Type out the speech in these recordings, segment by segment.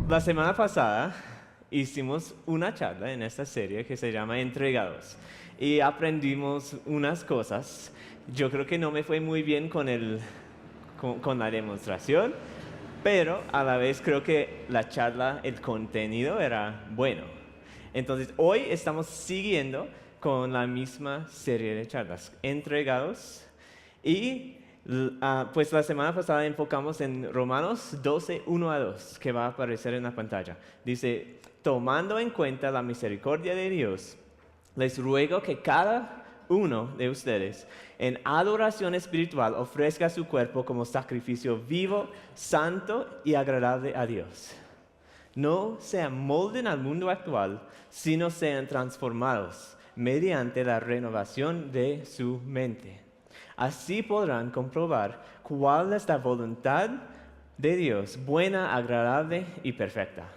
La semana pasada hicimos una charla en esta serie que se llama Entregados y aprendimos unas cosas. Yo creo que no me fue muy bien con la demostración, pero a la vez creo que la charla, el contenido era bueno. Entonces hoy estamos siguiendo con la misma serie de charlas, Entregados, y pues la semana pasada enfocamos en Romanos 12, 1 a 2, que va a aparecer en la pantalla. Dice, tomando en cuenta la misericordia de Dios, les ruego que cada uno de ustedes en adoración espiritual ofrezca su cuerpo como sacrificio vivo, santo y agradable a Dios. No se amolden al mundo actual, sino sean transformados mediante la renovación de su mente. Así podrán comprobar cuál es la voluntad de Dios, buena, agradable y perfecta.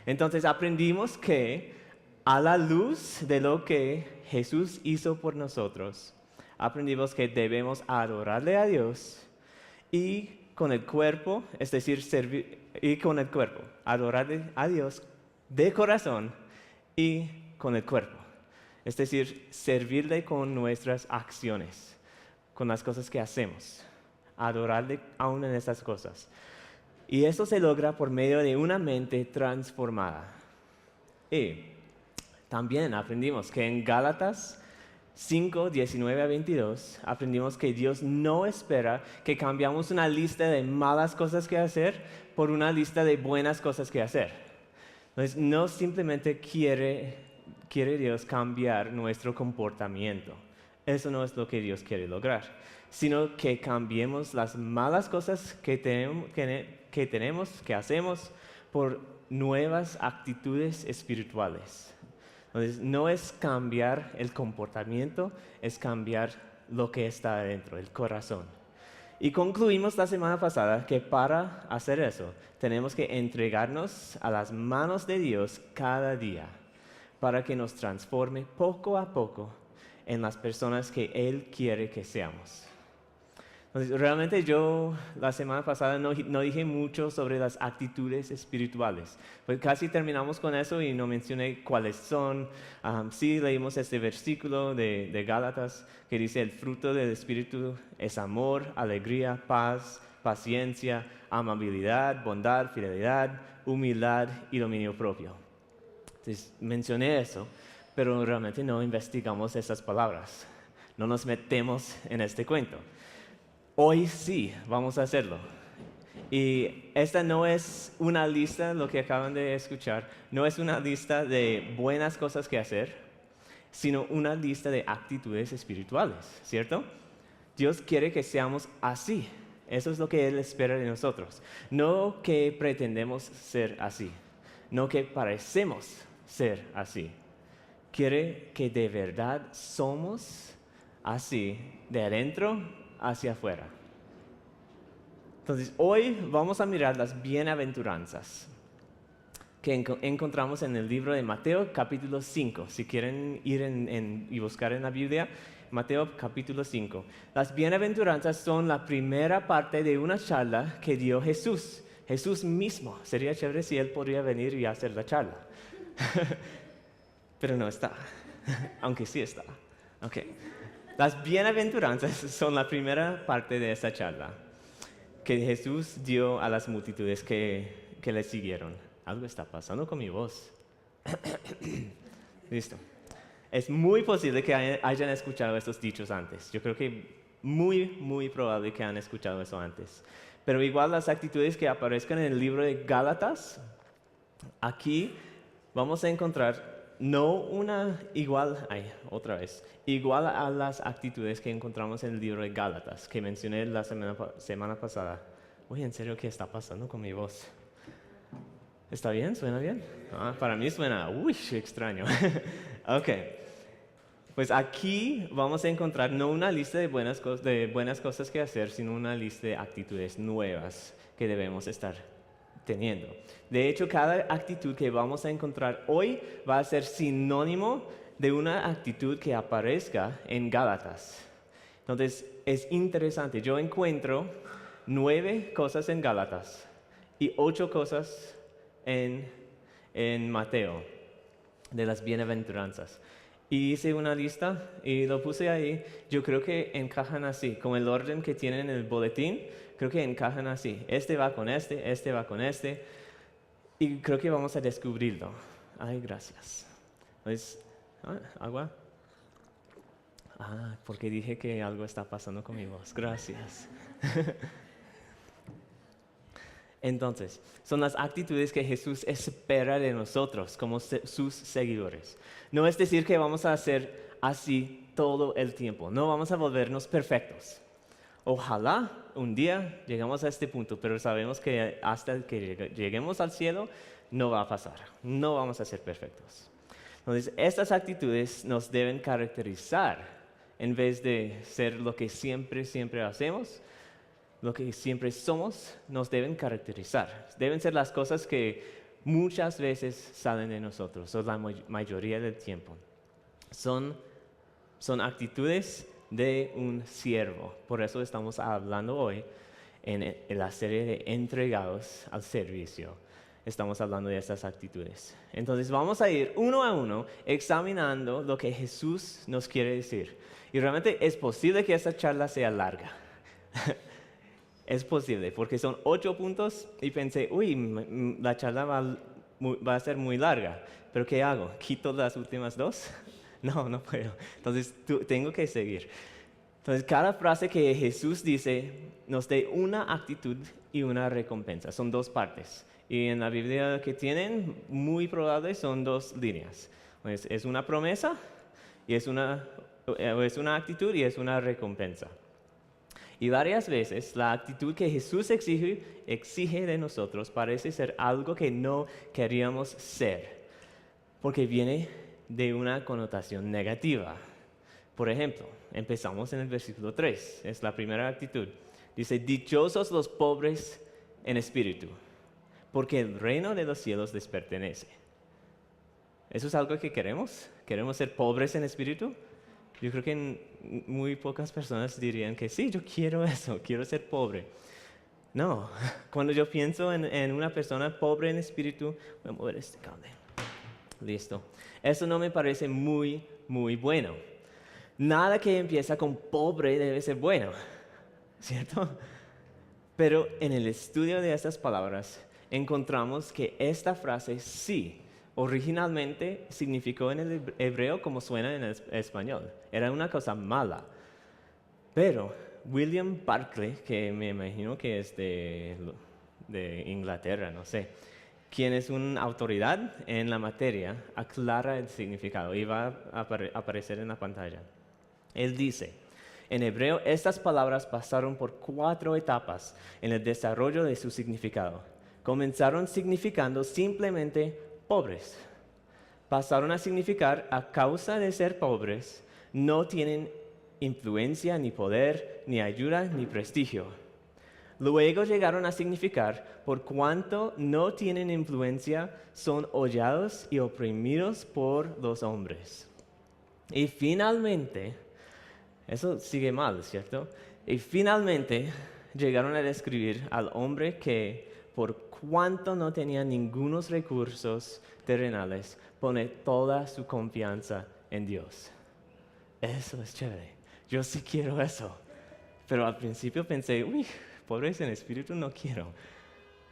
Entonces aprendimos que a la luz de lo que Jesús hizo por nosotros, aprendimos que debemos adorarle a Dios y con el cuerpo, es decir, adorarle a Dios de corazón y con el cuerpo, es decir, servirle con nuestras acciones, con las cosas que hacemos, adorarle aún en estas cosas. Y eso se logra por medio de una mente transformada. Y también aprendimos que en Gálatas 5, 19 a 22, aprendimos que Dios no espera que cambiamos una lista de malas cosas que hacer por una lista de buenas cosas que hacer. Entonces, no simplemente quiere Dios cambiar nuestro comportamiento. Eso no es lo que Dios quiere lograr, sino que cambiemos las malas cosas que hacemos, por nuevas actitudes espirituales. Entonces, no es cambiar el comportamiento, es cambiar lo que está adentro, el corazón. Y concluimos la semana pasada que para hacer eso, tenemos que entregarnos a las manos de Dios cada día, para que nos transforme poco a poco en las personas que Él quiere que seamos. Entonces, realmente yo la semana pasada no dije mucho sobre las actitudes espirituales. Pues casi terminamos con eso y no mencioné cuáles son. Sí leímos este versículo de Gálatas que dice, el fruto del Espíritu es amor, alegría, paz, paciencia, amabilidad, bondad, fidelidad, humildad y dominio propio. Entonces, mencioné eso, pero realmente no investigamos esas palabras. No nos metemos en este cuento. Hoy sí, vamos a hacerlo. Y esta no es una lista, lo que acaban de escuchar, no es una lista de buenas cosas que hacer, sino una lista de actitudes espirituales, ¿cierto? Dios quiere que seamos así. Eso es lo que Él espera de nosotros. No que pretendemos ser así, no que parecemos ser así. Quiere que de verdad somos así, de adentro hacia afuera. Entonces, hoy vamos a mirar las bienaventuranzas que encontramos en el libro de Mateo capítulo 5. Si quieren ir y buscar en la Biblia, Mateo capítulo 5. Las bienaventuranzas son la primera parte de una charla que dio Jesús. Jesús mismo. Sería chévere si Él podría venir y hacer la charla. Pero no está, aunque sí está. Okay. Las bienaventuranzas son la primera parte de esta charla que Jesús dio a las multitudes que le siguieron. Algo está pasando con mi voz. Listo. Es muy posible que hayan escuchado estos dichos antes. Yo creo que muy probable que han escuchado eso antes. Pero igual las actitudes que aparezcan en el libro de Gálatas, aquí vamos a encontrar no una igual a las actitudes que encontramos en el libro de Gálatas, que mencioné la semana pasada. Oye, ¿en serio qué está pasando con mi voz? ¿Está bien? ¿Suena bien? Para mí suena, extraño. Ok. Pues aquí vamos a encontrar no una lista de buenas cosas que hacer, sino una lista de actitudes nuevas que debemos estar teniendo. De hecho, cada actitud que vamos a encontrar hoy va a ser sinónimo de una actitud que aparezca en Gálatas. Entonces, es interesante. Yo encuentro 9 cosas en Gálatas y 8 cosas en, en Mateo, de las bienaventuranzas. Y hice una lista y lo puse ahí. Yo creo que encajan así, con el orden que tienen en el boletín, creo que encajan así. Este va con este va con este. Y creo que vamos a descubrirlo. Ay, gracias. Entonces, ¿agua? Porque dije que algo está pasando con mi voz. Gracias. Entonces, son las actitudes que Jesús espera de nosotros como sus seguidores. No es decir que vamos a hacer así todo el tiempo. No vamos a volvernos perfectos. Ojalá un día lleguemos a este punto, pero sabemos que hasta que lleguemos al cielo no va a pasar. No vamos a ser perfectos. Entonces, estas actitudes nos deben caracterizar en vez de ser lo que siempre hacemos. Lo que siempre somos, nos deben caracterizar. Deben ser las cosas que muchas veces salen de nosotros, o la mayoría del tiempo. Son actitudes de un siervo. Por eso estamos hablando hoy en la serie de entregados al servicio. Estamos hablando de estas actitudes. Entonces vamos a ir uno a uno examinando lo que Jesús nos quiere decir. Y realmente es posible que esta charla sea larga. Es posible, porque son 8 puntos y pensé, la charla va a ser muy larga. ¿Pero qué hago? ¿Quito las últimas 2? No puedo. Entonces tengo que seguir. Entonces cada frase que Jesús dice nos da una actitud y una recompensa. Son 2 partes. Y en la Biblia que tienen, muy probable son 2 líneas. Pues es una promesa y es una actitud y es una recompensa. Y varias veces la actitud que Jesús exige de nosotros parece ser algo que no queríamos ser, porque viene de una connotación negativa. Por ejemplo, empezamos en el versículo 3, es la primera actitud. Dice, dichosos los pobres en espíritu, porque el reino de los cielos les pertenece. ¿Eso es algo que queremos? ¿Queremos ser pobres en espíritu? Yo creo que muy pocas personas dirían que sí, yo quiero eso, quiero ser pobre. No, cuando yo pienso en una persona pobre en espíritu, voy a mover este cable. Listo. Eso no me parece muy bueno. Nada que empieza con pobre debe ser bueno, ¿cierto? Pero en el estudio de estas palabras encontramos que esta frase sí, originalmente significó en el hebreo como suena en el español. Era una cosa mala. Pero William Barclay, que me imagino que es de Inglaterra, no sé, quien es una autoridad en la materia, aclara el significado y va a aparecer en la pantalla. Él dice, en hebreo estas palabras pasaron por 4 etapas en el desarrollo de su significado. Comenzaron significando simplemente pobres. Pasaron a significar a causa de ser pobres, no tienen influencia, ni poder, ni ayuda, ni prestigio. Luego llegaron a significar por cuanto no tienen influencia, son hollados y oprimidos por los hombres. Y finalmente, eso sigue mal, ¿cierto? Y finalmente llegaron a describir al hombre que por cuanto no tenía ningunos recursos terrenales, pone toda su confianza en Dios. Eso es chévere. Yo sí quiero eso. Pero al principio pensé, pobres en espíritu no quiero.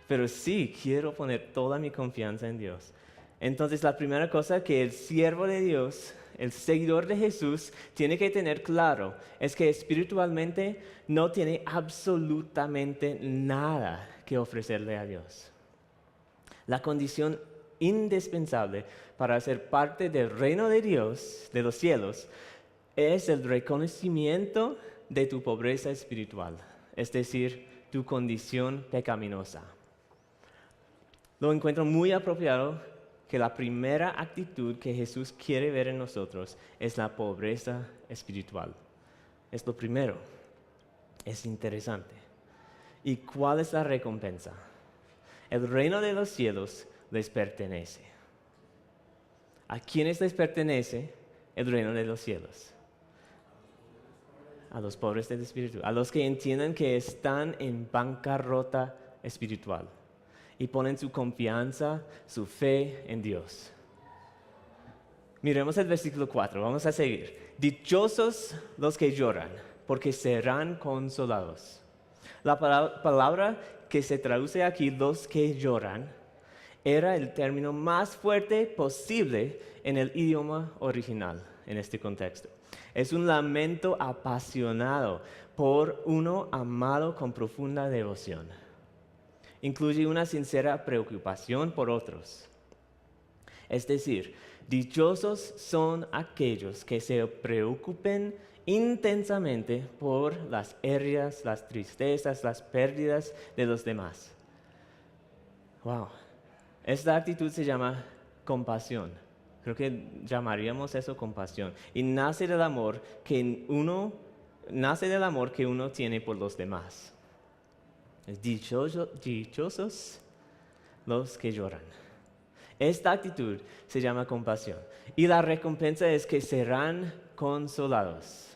Pero sí quiero poner toda mi confianza en Dios. Entonces la primera cosa que el siervo de Dios, el seguidor de Jesús, tiene que tener claro es que espiritualmente no tiene absolutamente nada que ofrecerle a Dios. La condición indispensable para ser parte del reino de Dios, de los cielos, es el reconocimiento de tu pobreza espiritual, es decir, tu condición pecaminosa. Lo encuentro muy apropiado que la primera actitud que Jesús quiere ver en nosotros es la pobreza espiritual. Es lo primero. Es interesante. ¿Y cuál es la recompensa? El reino de los cielos les pertenece. ¿A quiénes les pertenece el reino de los cielos? A los pobres del espíritu, a los que entiendan que están en bancarrota espiritual. y ponen su confianza, su fe en Dios. Miremos el versículo 4, vamos a seguir. Dichosos los que lloran, porque serán consolados. La palabra que se traduce aquí, los que lloran, era el término más fuerte posible en el idioma original, en este contexto. Es un lamento apasionado por uno amado con profunda devoción. Incluye una sincera preocupación por otros. Es decir, dichosos son aquellos que se preocupen intensamente por las heridas, las tristezas, las pérdidas de los demás. Wow. Esta actitud se llama compasión. Creo que llamaríamos eso compasión. Y nace del amor que uno tiene por los demás. Dichosos los que lloran. Esta actitud se llama compasión. Y la recompensa es que serán consolados.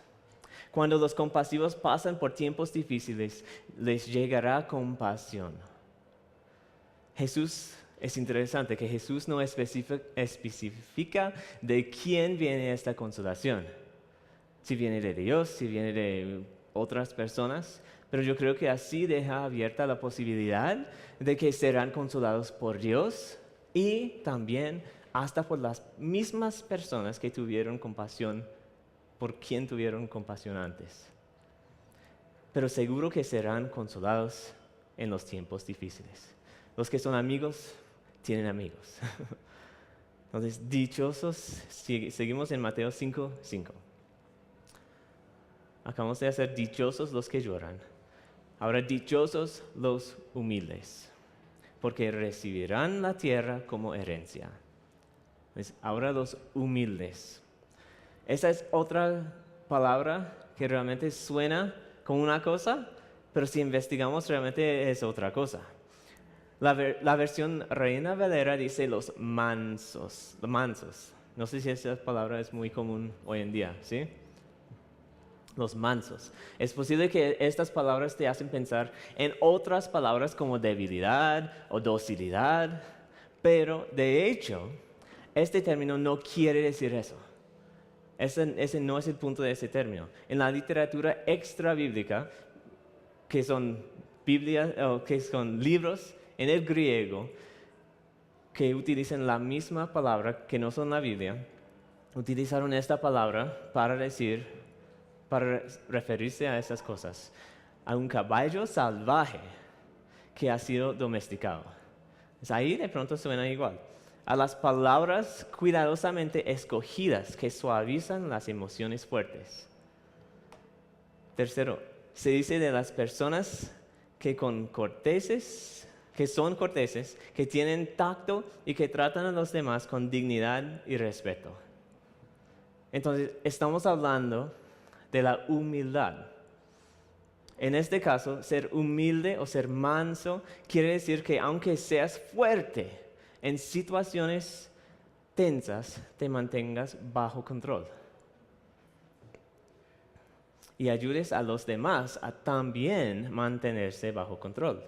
Cuando los compasivos pasan por tiempos difíciles, les llegará compasión. Es interesante que Jesús no especifica de quién viene esta consolación. Si viene de Dios, si viene de otras personas. Pero yo creo que así deja abierta la posibilidad de que serán consolados por Dios y también hasta por las mismas personas que tuvieron compasión, por quien tuvieron compasión antes. Pero seguro que serán consolados en los tiempos difíciles. Los que son amigos tienen amigos. Entonces, dichosos, seguimos en Mateo 5:5. Acabamos de hacer dichosos los que lloran. Ahora, dichosos los humildes, porque recibirán la tierra como herencia. Entonces, ahora los humildes. Esa es otra palabra que realmente suena como una cosa, pero si investigamos realmente es otra cosa. La versión Reina Valera dice los mansos. No sé si esa palabra es muy común hoy en día, ¿sí? Los mansos. Es posible que estas palabras te hacen pensar en otras palabras como debilidad o docilidad, pero de hecho, este término no quiere decir eso. Ese no es el punto de ese término. En la literatura extra bíblica, que son libros en el griego que utilizan la misma palabra que no son la Biblia, utilizaron esta palabra para referirse a esas cosas, a un caballo salvaje que ha sido domesticado. Pues ahí de pronto suena igual. A las palabras cuidadosamente escogidas que suavizan las emociones fuertes. Tercero, se dice de las personas que son corteses, que tienen tacto y que tratan a los demás con dignidad y respeto. Entonces, estamos hablando de la humildad. En este caso, ser humilde o ser manso quiere decir que aunque seas fuerte en situaciones tensas, te mantengas bajo control. Y ayudes a los demás a también mantenerse bajo control,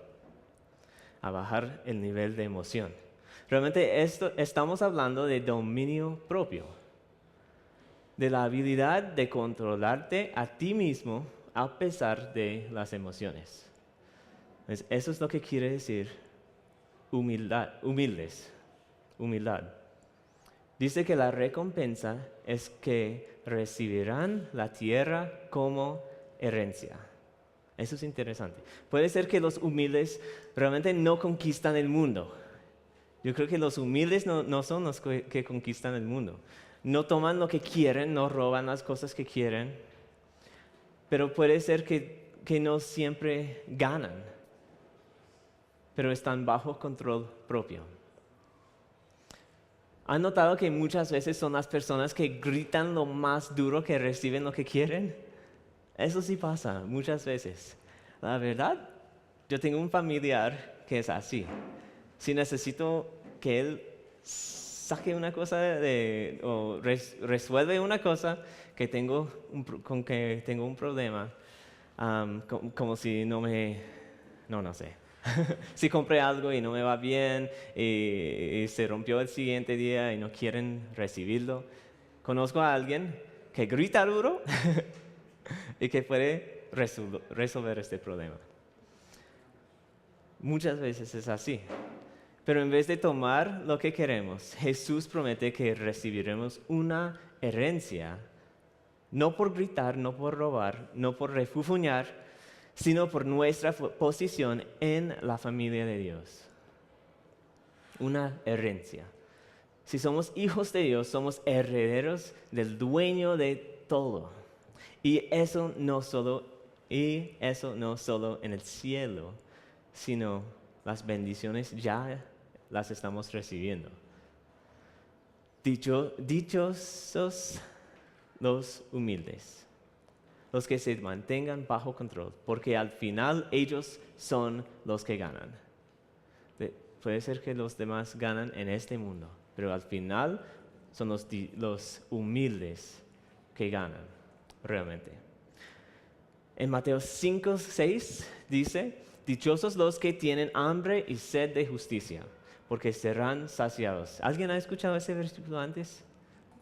a bajar el nivel de emoción. Realmente estamos hablando de dominio propio, de la habilidad de controlarte a ti mismo a pesar de las emociones. Entonces, eso es lo que quiere decir humildad. Dice que la recompensa es que recibirán la tierra como herencia. Eso es interesante. Puede ser que los humildes realmente no conquistan el mundo. Yo creo que los humildes no son los que conquistan el mundo. No toman lo que quieren, no roban las cosas que quieren. Pero puede ser que no siempre ganan, pero están bajo control propio. ¿Han notado que muchas veces son las personas que gritan lo más duro que reciben lo que quieren? Eso sí pasa muchas veces. La verdad, yo tengo un familiar que es así. Si necesito que él saque una cosa o resuelve una cosa con que tengo un problema, como si no sé. Si compré algo y no me va bien y se rompió el siguiente día y no quieren recibirlo, conozco a alguien que grita duro y que puede resolver este problema. Muchas veces es así. Pero en vez de tomar lo que queremos, Jesús promete que recibiremos una herencia, no por gritar, no por robar, no por refunfuñar, sino por nuestra posición en la familia de Dios. Una herencia. Si somos hijos de Dios, somos herederos del dueño de todo. Y eso no solo en el cielo, sino las bendiciones ya las estamos recibiendo. Dichosos los humildes, los que se mantengan bajo control, porque al final ellos son los que ganan. Puede ser que los demás ganan en este mundo, pero al final son los humildes que ganan realmente. En Mateo 5:6 dice: dichosos los que tienen hambre y sed de justicia, porque serán saciados. ¿Alguien ha escuchado ese versículo antes?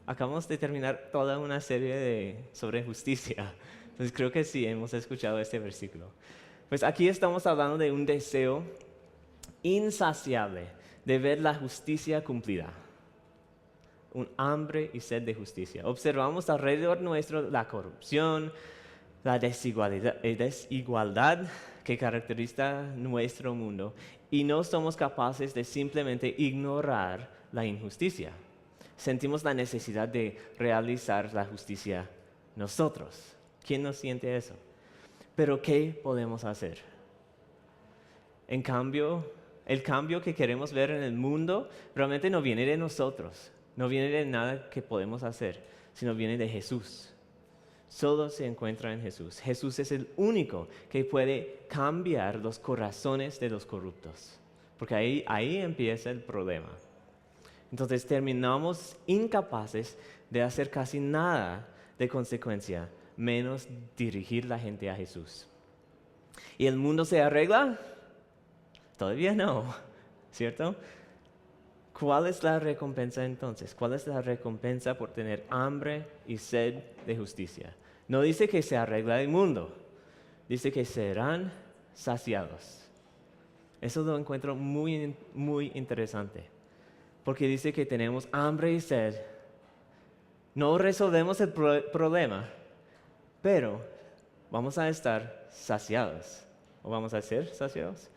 Acabamos de terminar toda una serie sobre justicia. Entonces creo que sí, hemos escuchado este versículo. Pues aquí estamos hablando de un deseo insaciable de ver la justicia cumplida. Un hambre y sed de justicia. Observamos alrededor nuestro la corrupción, la desigualdad que caracteriza nuestro mundo y no somos capaces de simplemente ignorar la injusticia. Sentimos la necesidad de realizar la justicia nosotros. ¿Quién no siente eso? Pero ¿qué podemos hacer? En cambio, el cambio que queremos ver en el mundo realmente no viene de nosotros, no viene de nada que podemos hacer, sino viene de Jesús. Solo se encuentra en Jesús. Jesús es el único que puede cambiar los corazones de los corruptos, porque ahí empieza el problema. Entonces terminamos incapaces de hacer casi nada de consecuencia, menos dirigir la gente a Jesús. ¿Y el mundo se arregla? Todavía no, ¿cierto? ¿Cuál es la recompensa entonces? ¿Cuál es la recompensa por tener hambre y sed de justicia? No dice que se arregla el mundo, dice que serán saciados. Eso lo encuentro muy, muy interesante, porque dice que tenemos hambre y sed. No resolvemos el problema, pero vamos a estar saciados, o vamos a ser saciados.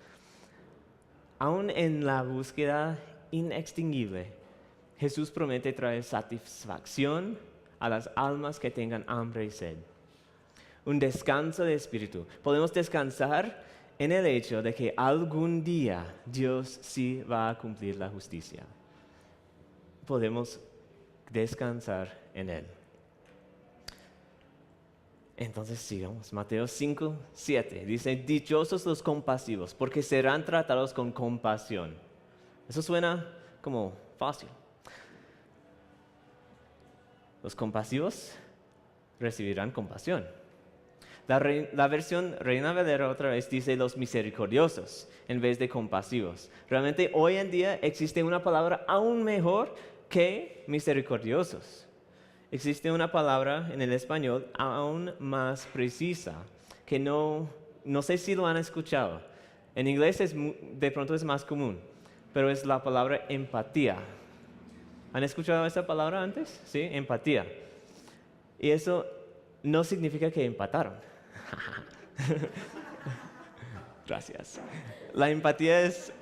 Aún en la búsqueda inextinguible, Jesús promete traer satisfacción a las almas que tengan hambre y sed. Un descanso de espíritu. Podemos descansar en el hecho de que algún día Dios sí va a cumplir la justicia. Podemos descansar en Él. Entonces sigamos. Mateo 5:7 dice: dichosos los compasivos, porque serán tratados con compasión. Eso suena como fácil. Los compasivos recibirán compasión. La versión Reina Valera otra vez dice los misericordiosos en vez de compasivos. Realmente hoy en día existe una palabra aún mejor que misericordiosos. Existe una palabra en el español aún más precisa, que no sé si lo han escuchado. En inglés de pronto es más común, pero es la palabra empatía. ¿Han escuchado esa palabra antes? Sí, empatía. Y eso no significa que empataron. Gracias. La empatía es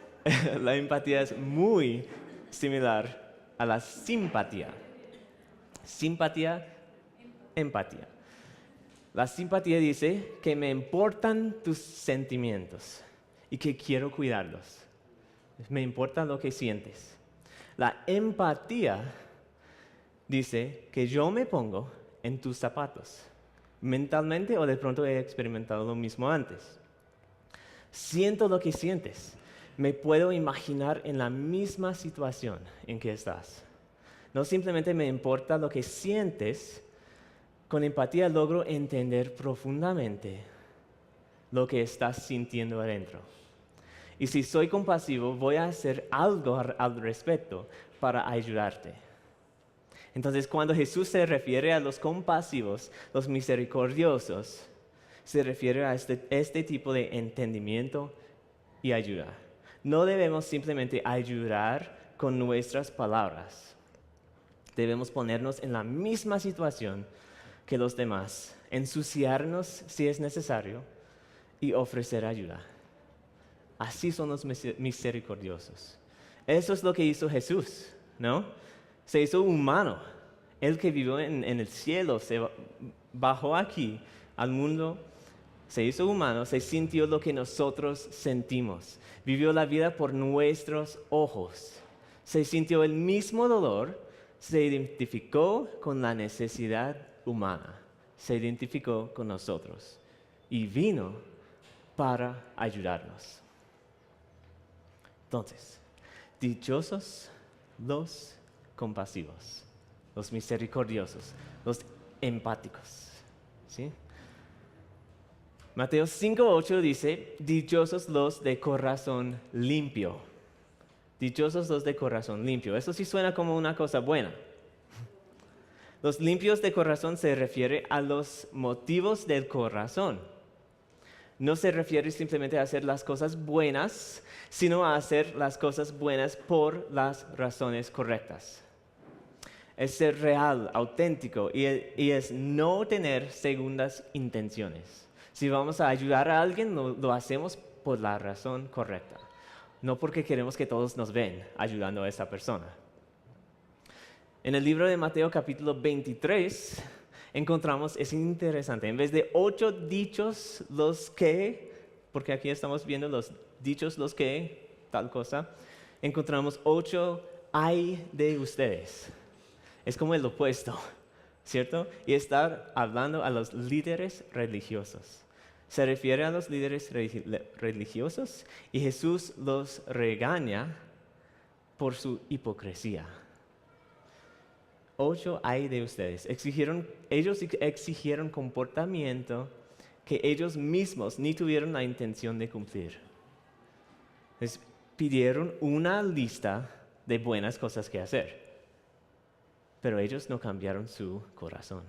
muy similar a la simpatía. Simpatía, empatía. La simpatía dice que me importan tus sentimientos y que quiero cuidarlos. Me importa lo que sientes. La empatía dice que yo me pongo en tus zapatos, mentalmente o de pronto he experimentado lo mismo antes. Siento lo que sientes. Me puedo imaginar en la misma situación en que estás. No simplemente me importa lo que sientes, con empatía logro entender profundamente lo que estás sintiendo adentro. Y si soy compasivo, voy a hacer algo al respecto para ayudarte. Entonces, cuando Jesús se refiere a los compasivos, los misericordiosos, se refiere a este tipo de entendimiento y ayuda. No debemos simplemente ayudar con nuestras palabras. Debemos ponernos en la misma situación que los demás, ensuciarnos si es necesario y ofrecer ayuda. Así son los misericordiosos. Eso es lo que hizo Jesús, ¿no? Se hizo humano. Él que vivió en el cielo, se bajó aquí al mundo, se hizo humano, se sintió lo que nosotros sentimos. Vivió la vida por nuestros ojos. Se sintió el mismo dolor, se identificó con la necesidad humana. Se identificó con nosotros y vino para ayudarnos. Entonces, dichosos los compasivos, los misericordiosos, los empáticos. ¿Sí? Mateo 5:8 dice, dichosos los de corazón limpio. Dichosos los de corazón limpio. Eso sí suena como una cosa buena. Los limpios de corazón se refiere a los motivos del corazón. No se refiere simplemente a hacer las cosas buenas, sino a hacer las cosas buenas por las razones correctas. Es ser real, auténtico y es no tener segundas intenciones. Si vamos a ayudar a alguien, lo hacemos por la razón correcta, no porque queremos que todos nos ven ayudando a esa persona. En el libro de Mateo capítulo 23 encontramos, es interesante, en vez de 8 dichos los que, porque aquí estamos viendo los dichos los que, tal cosa, encontramos 8 ay de ustedes. Es como el opuesto, ¿cierto? Y estar hablando a los líderes religiosos. Se refiere a los líderes religiosos y Jesús los regaña por su hipocresía. 8 hay de ustedes. Ellos exigieron comportamiento que ellos mismos ni tuvieron la intención de cumplir. Les pidieron una lista de buenas cosas que hacer, pero ellos no cambiaron su corazón.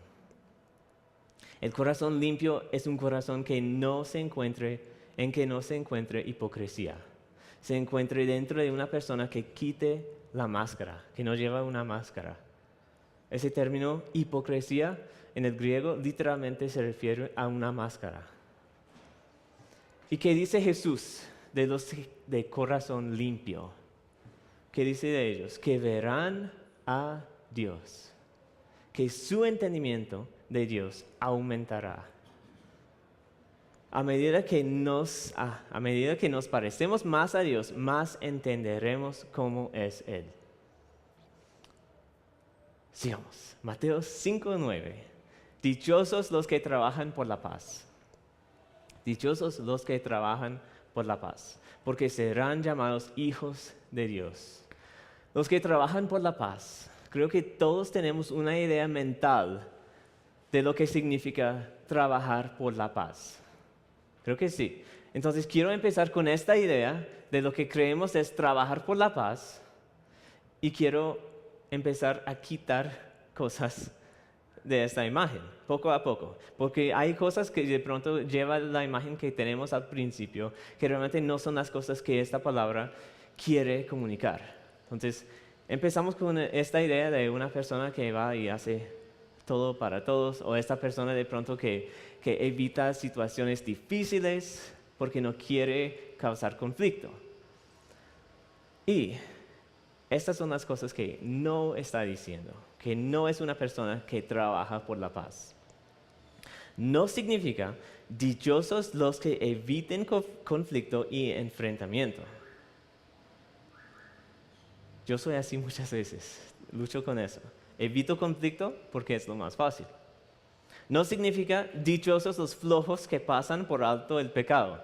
El corazón limpio es un corazón que no se encuentre hipocresía. Se encuentre dentro de una persona que quite la máscara, que no lleva una máscara. Ese término hipocresía en el griego literalmente se refiere a una máscara. ¿Y qué dice Jesús de los de corazón limpio? ¿Qué dice de ellos? Que verán a Dios, que su entendimiento de Dios aumentará. A medida que nos parecemos más a Dios, más entenderemos cómo es Él. Sigamos. Mateo 5:9. Dichosos los que trabajan por la paz. Dichosos los que trabajan por la paz, porque serán llamados hijos de Dios. Los que trabajan por la paz. Creo que todos tenemos una idea mental de lo que significa trabajar por la paz. Creo que sí. Entonces quiero empezar con esta idea de lo que creemos es trabajar por la paz y quiero empezar a quitar cosas de esta imagen, poco a poco, porque hay cosas que de pronto llevan la imagen que tenemos al principio, que realmente no son las cosas que esta palabra quiere comunicar. Entonces, empezamos con esta idea de una persona que va y hace todo para todos, o esta persona de pronto que evita situaciones difíciles porque no quiere causar conflicto. Y estas son las cosas que no está diciendo, que no es una persona que trabaja por la paz. No significa dichosos los que eviten conflicto y enfrentamiento. Yo soy así muchas veces, lucho con eso. Evito conflicto porque es lo más fácil. No significa dichosos los flojos que pasan por alto el pecado.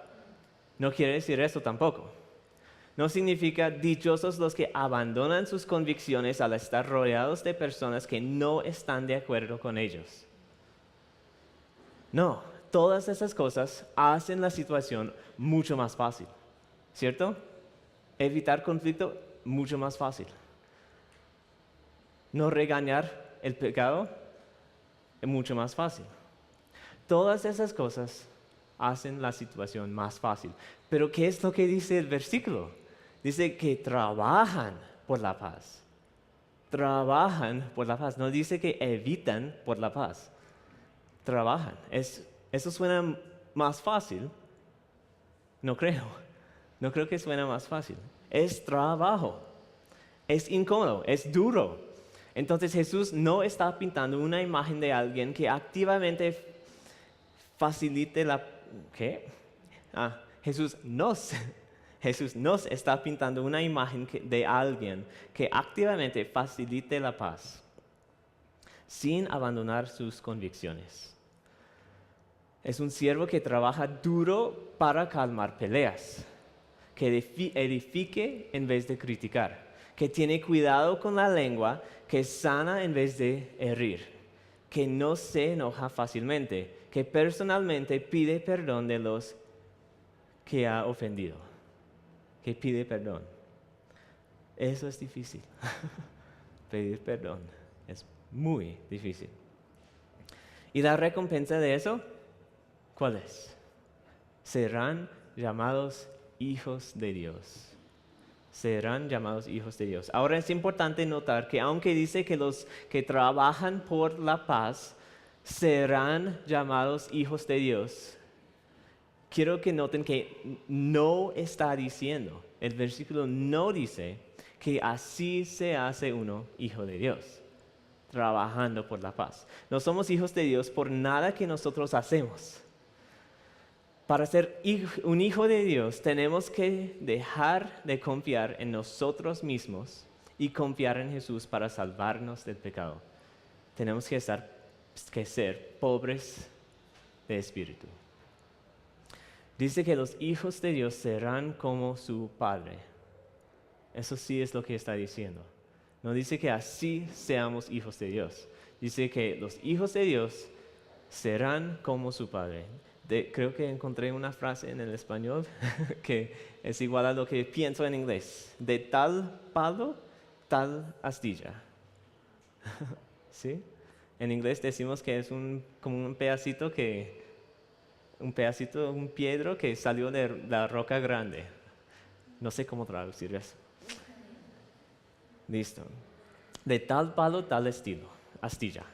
No quiere decir eso tampoco. No significa dichosos los que abandonan sus convicciones al estar rodeados de personas que no están de acuerdo con ellos. No, todas esas cosas hacen la situación mucho más fácil. ¿cierto? Evitar conflicto, mucho más fácil. No regañar el pecado, es mucho más fácil. Todas esas cosas hacen la situación más fácil. Pero ¿qué es lo que dice el versículo? Dice que trabajan por la paz. Trabajan por la paz. No dice que evitan por la paz. Trabajan. Eso suena más fácil. No creo. No creo que suene más fácil. Es trabajo. Es incómodo. Es duro. Entonces Jesús no está pintando una imagen de alguien que activamente facilite la... ¿Qué? Jesús nos está pintando una imagen de alguien que activamente facilite la paz sin abandonar sus convicciones. Es un siervo que trabaja duro para calmar peleas, que edifique en vez de criticar, que tiene cuidado con la lengua, que sana en vez de herir, que no se enoja fácilmente, que personalmente pide perdón de los que ha ofendido, que pide perdón. Eso es difícil. Pedir perdón es muy difícil. ¿Y la recompensa de eso? ¿Cuál es? Serán llamados hijos de Dios. Serán llamados hijos de Dios. Ahora es importante notar que aunque dice que los que trabajan por la paz serán llamados hijos de Dios, quiero que noten que no está diciendo, el versículo no dice que así se hace uno hijo de Dios, trabajando por la paz. No somos hijos de Dios por nada que nosotros hacemos. Para ser un hijo de Dios tenemos que dejar de confiar en nosotros mismos y confiar en Jesús para salvarnos del pecado. Tenemos que ser pobres de espíritu. Dice que los hijos de Dios serán como su Padre. Eso sí es lo que está diciendo. No dice que así seamos hijos de Dios. Dice que los hijos de Dios serán como su Padre. Creo que encontré una frase en el español que es igual a lo que pienso en inglés. De tal palo, tal astilla. ¿Sí? En inglés decimos que es como un pedacito, un piedro que salió de la roca grande. No sé cómo traducir eso. Listo. De tal palo, tal astilla.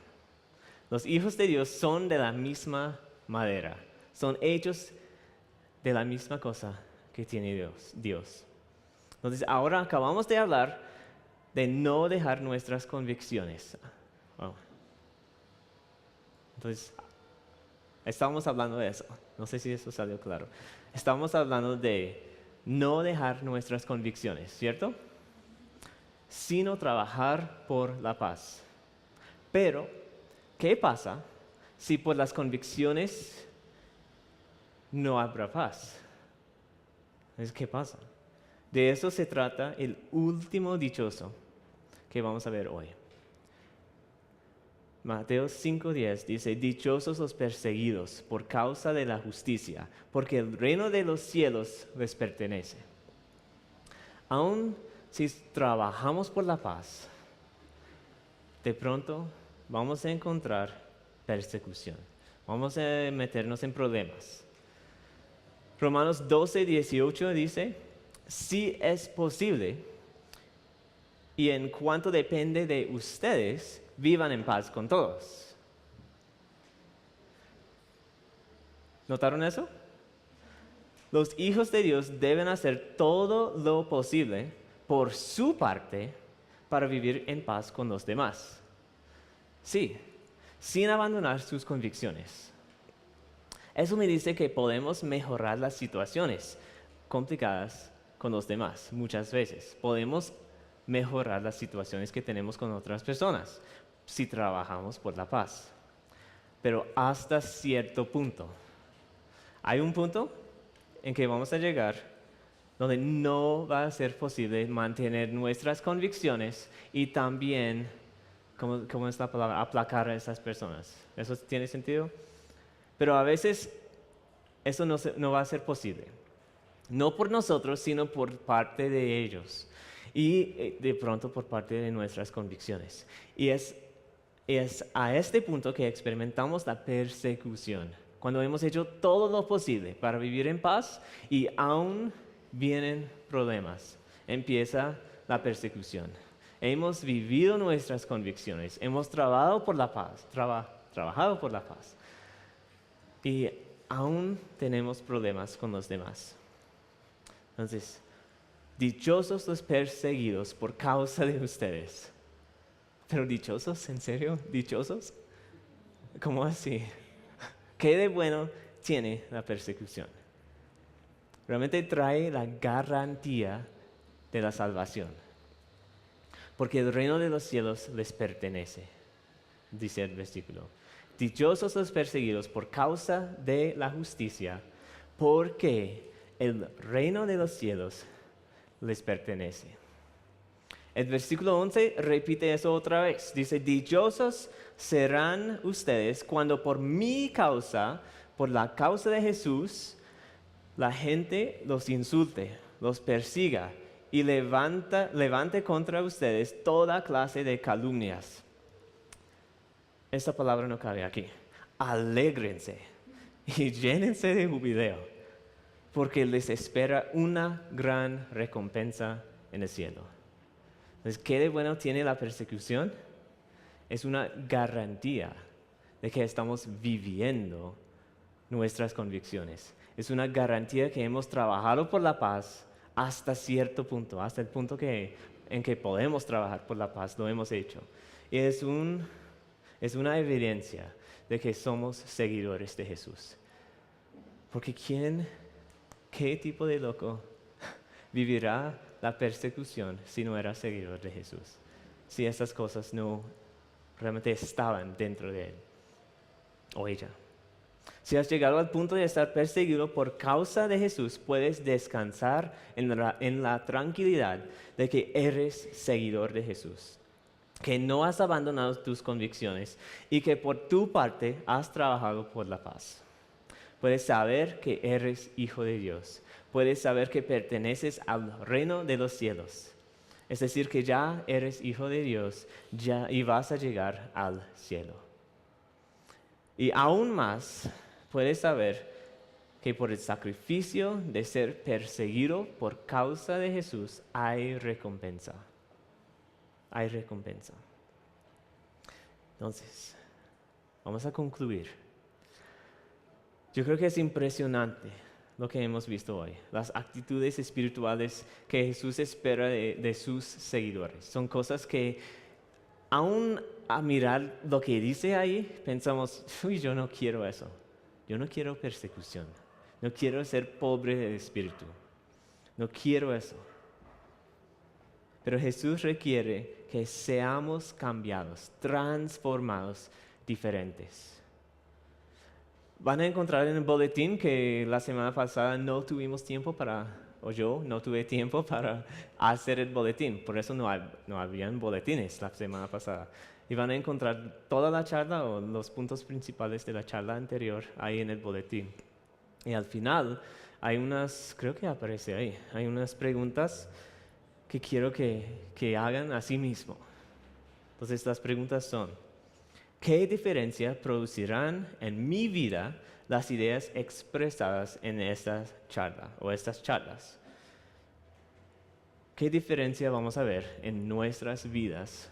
Los hijos de Dios son de la misma madera. Son hechos de la misma cosa que tiene Dios. Entonces, ahora acabamos de hablar de no dejar nuestras convicciones. Wow. Entonces, estábamos hablando de eso. No sé si eso salió claro. Estamos hablando de no dejar nuestras convicciones, ¿cierto? Sino trabajar por la paz. Pero, ¿qué pasa si por las convicciones no habrá paz? ¿Qué pasa? De eso se trata el último dichoso que vamos a ver hoy. Mateo 5:10 dice: dichosos los perseguidos por causa de la justicia, porque el reino de los cielos les pertenece. Aun si trabajamos por la paz, de pronto vamos a encontrar persecución. Vamos a meternos en problemas. Romanos 12:18 dice: si es posible, y en cuanto depende de ustedes, vivan en paz con todos. ¿Notaron eso? Los hijos de Dios deben hacer todo lo posible por su parte para vivir en paz con los demás. Sí, sin abandonar sus convicciones. Eso me dice que podemos mejorar las situaciones complicadas con los demás muchas veces. Podemos mejorar las situaciones que tenemos con otras personas si trabajamos por la paz. Pero hasta cierto punto. Hay un punto en que vamos a llegar donde no va a ser posible mantener nuestras convicciones y también, ¿cómo es la palabra? Aplacar a esas personas. ¿Eso tiene sentido? Pero a veces eso no va a ser posible. No por nosotros, sino por parte de ellos. Y de pronto por parte de nuestras convicciones. Y es a este punto que experimentamos la persecución. Cuando hemos hecho todo lo posible para vivir en paz y aún vienen problemas, empieza la persecución. Hemos vivido nuestras convicciones, hemos trabajado por la paz, trabajado por la paz y aún tenemos problemas con los demás. Entonces, dichosos los perseguidos por causa de ustedes. ¿Pero dichosos? ¿En serio? ¿Dichosos? ¿Cómo así? ¿Qué de bueno tiene la persecución? Realmente trae la garantía de la salvación. Porque el reino de los cielos les pertenece, dice el versículo. Dichosos los perseguidos por causa de la justicia, porque el reino de los cielos les pertenece. El versículo 11 repite eso otra vez. Dice, dichosos serán ustedes cuando por mi causa, por la causa de Jesús, la gente los insulte, los persiga y levante contra ustedes toda clase de calumnias. Esta palabra no cabe aquí. Alégrense y llénense de jubileo, porque les espera una gran recompensa en el cielo. Entonces, ¿qué de bueno tiene la persecución? Es una garantía de que estamos viviendo nuestras convicciones. Es una garantía que hemos trabajado por la paz hasta cierto punto, hasta el punto en que podemos trabajar por la paz, lo hemos hecho. Y es una evidencia de que somos seguidores de Jesús. Porque qué tipo de loco vivirá la persecución si no era seguidor de Jesús? Si esas cosas no realmente estaban dentro de él o ella. Si has llegado al punto de estar perseguido por causa de Jesús, puedes descansar en la tranquilidad de que eres seguidor de Jesús, que no has abandonado tus convicciones y que por tu parte has trabajado por la paz. Puedes saber que eres hijo de Dios. Puedes saber que perteneces al reino de los cielos. Es decir, que ya eres hijo de Dios y vas a llegar al cielo. Y aún más, puedes saber que por el sacrificio de ser perseguido por causa de Jesús hay recompensa. Hay recompensa. Entonces, vamos a concluir. Yo creo que es impresionante lo que hemos visto hoy, las actitudes espirituales que Jesús espera de sus seguidores. Son cosas que aún a mirar lo que dice ahí, pensamos, uy, yo no quiero eso. Yo no quiero persecución. No quiero ser pobre de espíritu. No quiero eso. Pero Jesús requiere que seamos cambiados, transformados, diferentes. Van a encontrar en el boletín que la semana pasada no tuvimos tiempo o yo no tuve tiempo para hacer el boletín. Por eso no habían boletines la semana pasada. Y van a encontrar toda la charla o los puntos principales de la charla anterior ahí en el boletín. Y al final creo que aparece ahí, hay unas preguntas que quiero que hagan a sí mismo. Entonces las preguntas son, ¿qué diferencia producirán en mi vida las ideas expresadas en esta charla o estas charlas? ¿Qué diferencia vamos a ver en nuestras vidas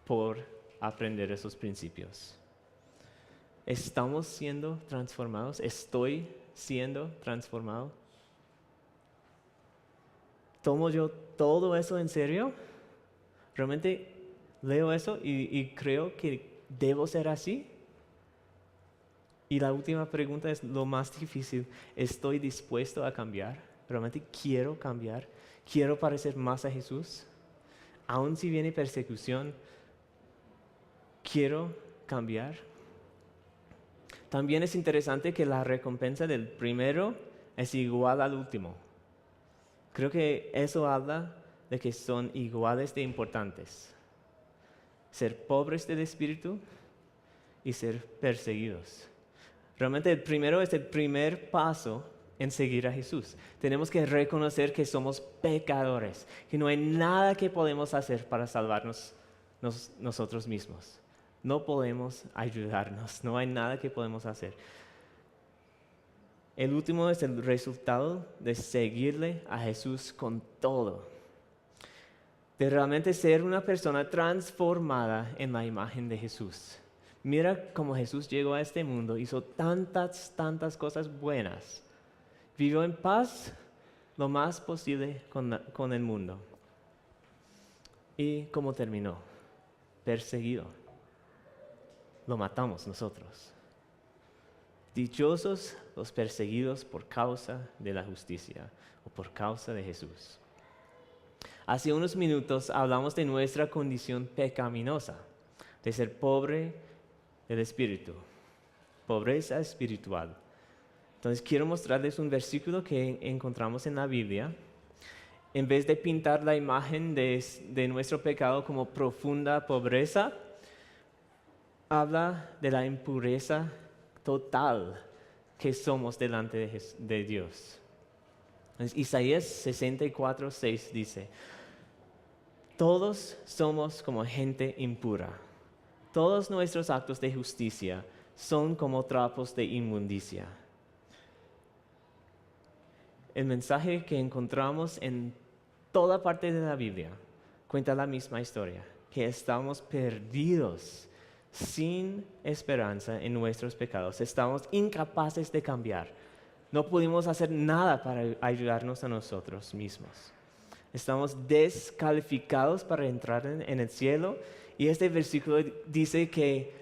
por aprender esos principios? ¿Estamos siendo transformados? ¿Estoy siendo transformado? ¿Tomo yo todo eso en serio? ¿Realmente leo eso y creo que debo ser así? Y la última pregunta es lo más difícil. ¿Estoy dispuesto a cambiar? ¿Realmente quiero cambiar? ¿Quiero parecer más a Jesús? Aun si viene persecución, ¿quiero cambiar? También es interesante que la recompensa del primero es igual al último. Creo que eso habla de que son iguales de importantes. Ser pobres del espíritu y ser perseguidos. Realmente el primero es el primer paso en seguir a Jesús. Tenemos que reconocer que somos pecadores, que no hay nada que podemos hacer para salvarnos nosotros mismos. No podemos ayudarnos, no hay nada que podemos hacer. El último es el resultado de seguirle a Jesús con todo. De realmente ser una persona transformada en la imagen de Jesús. Mira cómo Jesús llegó a este mundo, hizo tantas cosas buenas. Vivió en paz lo más posible con el mundo. ¿Y cómo terminó? Perseguido. Lo matamos nosotros. Dichosos los perseguidos por causa de la justicia o por causa de Jesús. Hace unos minutos hablamos de nuestra condición pecaminosa, de ser pobre del espíritu, pobreza espiritual. Entonces quiero mostrarles un versículo que encontramos en la Biblia. En vez de pintar la imagen de nuestro pecado como profunda pobreza, habla de la impureza total que somos delante de Dios. Entonces, Isaías 64:6 dice: todos somos como gente impura. Todos nuestros actos de justicia son como trapos de inmundicia. El mensaje que encontramos en toda parte de la Biblia cuenta la misma historia, que estamos perdidos, sin esperanza en nuestros pecados. Estamos incapaces de cambiar. No pudimos hacer nada para ayudarnos a nosotros mismos. Estamos descalificados para entrar en el cielo. Y este versículo dice que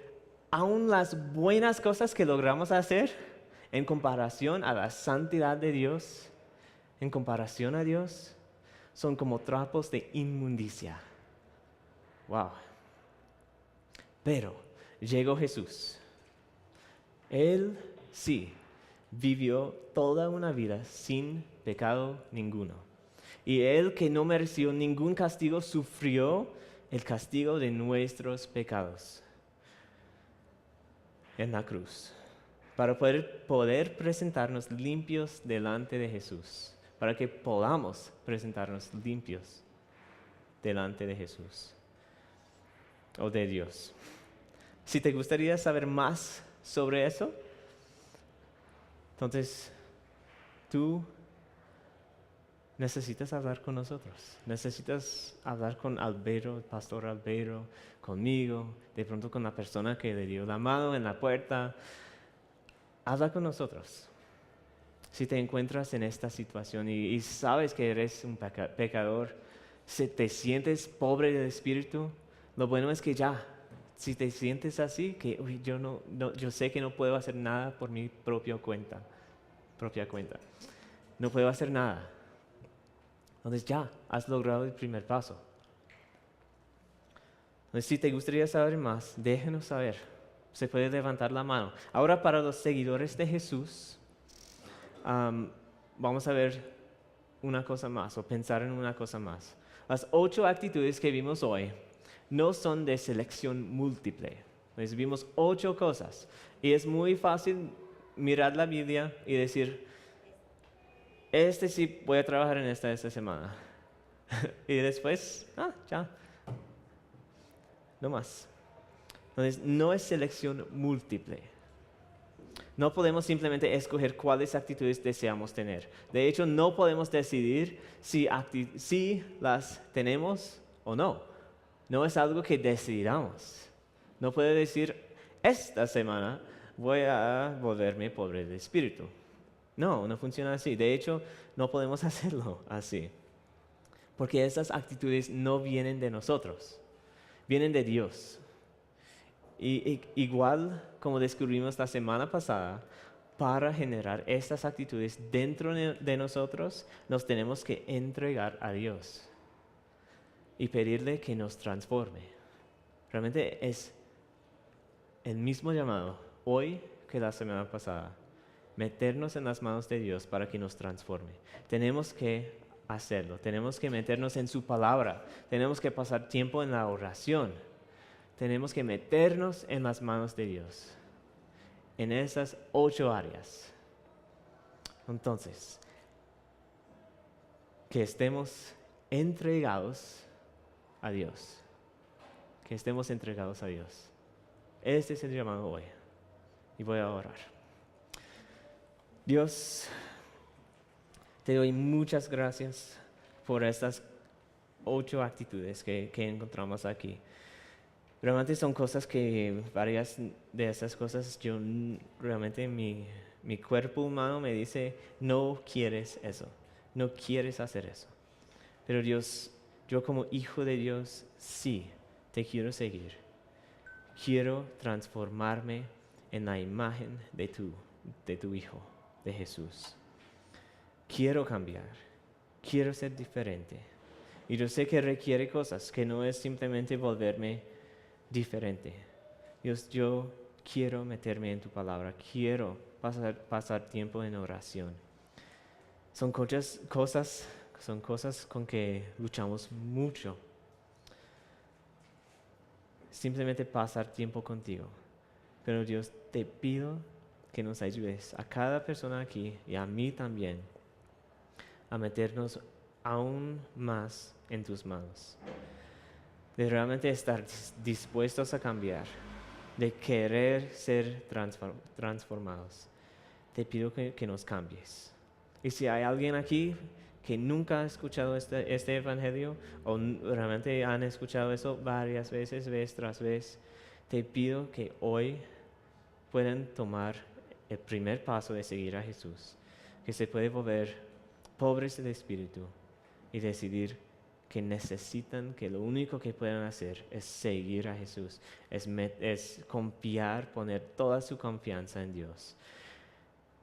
aun las buenas cosas que logramos hacer en comparación a la santidad de Dios, en comparación a Dios, son como trapos de inmundicia. Wow. Pero llegó Jesús. Él sí vivió toda una vida sin pecado ninguno. Y Él, que no mereció ningún castigo, sufrió el castigo de nuestros pecados en la cruz, para poder presentarnos limpios delante de Jesús, para que podamos presentarnos limpios delante de Jesús o de Dios. Si te gustaría saber más sobre eso, entonces tú necesitas hablar con nosotros. Necesitas hablar con Albeiro, el pastor Albeiro, conmigo, de pronto con la persona que le dio la mano en la puerta. Habla con nosotros. Si te encuentras en esta situación y sabes que eres un pecador, si te sientes pobre del espíritu, lo bueno es que ya, si te sientes así, que yo sé que no puedo hacer nada por mi propia cuenta. No puedo hacer nada. Entonces ya, has logrado el primer paso. Entonces, si te gustaría saber más, déjenos saber. Se puede levantar la mano. Ahora, para los seguidores de Jesús, vamos a ver una cosa más, o pensar en una cosa más. Las 8 actitudes que vimos hoy no son de selección múltiple. Entonces, vimos 8 cosas. Y es muy fácil mirar la Biblia y decir: sí voy a trabajar en esta semana. Y después, ya. No más. Entonces, no es selección múltiple. No podemos simplemente escoger cuáles actitudes deseamos tener. De hecho, no podemos decidir si las tenemos o no. No es algo que decidamos. No puede decir: esta semana voy a volverme pobre de espíritu. No funciona así. De hecho, no podemos hacerlo así. Porque esas actitudes no vienen de nosotros, vienen de Dios. Y igual como descubrimos la semana pasada, para generar estas actitudes dentro de nosotros, nos tenemos que entregar a Dios y pedirle que nos transforme. Realmente es el mismo llamado hoy que la semana pasada. Meternos en las manos de Dios para que nos transforme. Tenemos que hacerlo, tenemos que meternos en su palabra, tenemos que pasar tiempo en la oración, tenemos que meternos en las manos de Dios, en esas 8 áreas. Entonces, que estemos entregados a Dios. Que estemos entregados a Dios. Este es el llamado hoy. Y voy a orar. Dios, te doy muchas gracias por estas 8 actitudes que encontramos aquí. Realmente son cosas que, varias de esas cosas, realmente mi cuerpo humano me dice, no quieres eso, no quieres hacer eso. Pero Dios, yo como hijo de Dios, sí, te quiero seguir. Quiero transformarme en la imagen de tu Hijo, de Jesús. Quiero cambiar, quiero ser diferente. Y yo sé que requiere cosas, que no es simplemente volverme diferente. Dios, yo quiero meterme en tu palabra, quiero pasar tiempo en oración. Son cosas con que luchamos mucho. Simplemente pasar tiempo contigo. Pero Dios, te pido que nos ayudes a cada persona aquí y a mí también a meternos aún más en tus manos. De realmente estar dispuestos a cambiar, de querer ser transformados. Te pido que nos cambies. Y si hay alguien aquí que nunca ha escuchado este evangelio o realmente han escuchado eso varias veces, vez tras vez, te pido que hoy puedan tomar el primer paso de seguir a Jesús, que se puede volver pobres de espíritu y decidir que necesitan, que lo único que pueden hacer es seguir a Jesús, es confiar, poner toda su confianza en Dios.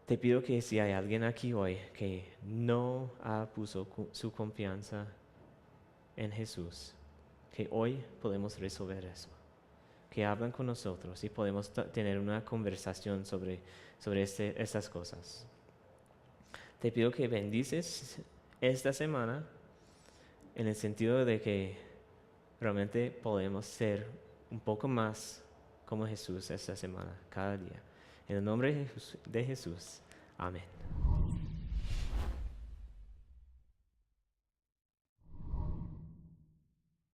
Te pido que si hay alguien aquí hoy que no ha puesto su confianza en Jesús, que hoy podemos resolver eso. Que hablan con nosotros y podemos tener una conversación sobre estas cosas. Te pido que bendices esta semana en el sentido de que realmente podemos ser un poco más como Jesús esta semana, cada día. En el nombre de Jesús, amén.